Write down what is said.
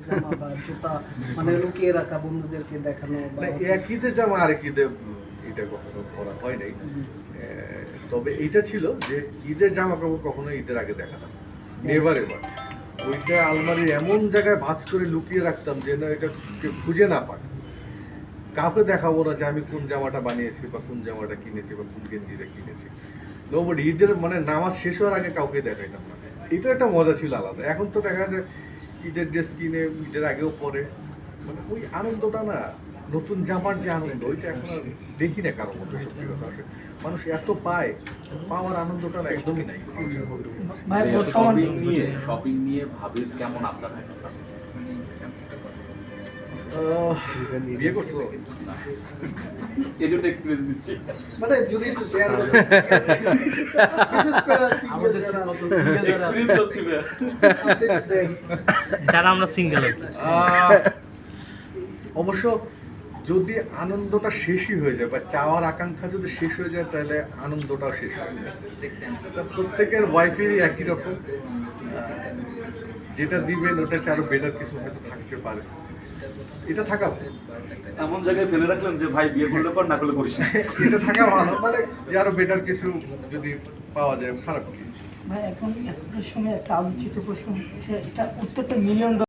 জামা বা জুতা মানে লুকিয়ে রাখা বন্ধুদেরকে দেখানো বা এক ঈদের জামা আরেক ঈদে এটা কখনো করা হয় নাই। তবে এইটা ছিল যে ঈদের জামা কাপড় কখনো ঈদের আগে দেখাতাম নেভার এভার। ওইটা আলমারির এমন জায়গায় ভাঁজ করে লুকিয়ে রাখতাম যে না এটা কেউ খুঁজে না পায়। কাউকে দেখাবো না যে আমি কোন জামাটা বানিয়েছি বা কোন জামাটা কিনেছি বা কোন গেঞ্জিটা কিনেছি। নোবডি ঈদের মানে নামাজ শেষ হওয়ার আগে কাউকে দেখাইতাম না। এটা একটা মজা ছিল আলাদা। এখন তো দেখা যায় ঈদের ড্রেস কিনে ঈদের আগেও পরে মানে ওই আনন্দটা না, নতুন জামার যে আনন্দ ওইটা এখন আর দেখি না কারোর মধ্যে। সত্যি কথা আসে মানুষ এত পায়, পাওয়ার আনন্দটা না একদমই নাই মানুষের মধ্যে। ভাই বর্তমান শপিং নিয়ে ভাবির কেমন আপনার? বিয়ে করছো? এই জন্য এক্সপিরিয়েন্স দিচ্ছি। মানে যদি একটু শেয়ার করেন বিশেষ করে আমাদের মতো সিঙ্গেল যারা এক্সপিরিয়েন্স হচ্ছে ভাই। যারা আমরা সিঙ্গেল অবশ্য যদি আনন্দটা শেষই হয়ে যায় বা চাওয়ার আকাঙ্ক্ষা যদি শেষ হয়ে যায় তাহলে আনন্দটাও শেষ হয়ে যায়। তা প্রত্যেকের ওয়াইফেরই একই রকম, যেটা দিবেন ওটা আরো বেটার কিছু হয়তো থাকতে পারে, এটা থাকা ভালো। এমন জায়গায় ফেলে রাখলেন যে ভাই বিয়ে করলে পর না করলে করিস না। এটা থাকা ভালো, মানে যে আরো বেটার কিছু যদি পাওয়া যায় খারাপ কি। ভাই এখন একটা সময় একটা আলোচিত প্রশ্ন হচ্ছে, এটা উত্তরটা $1,000,000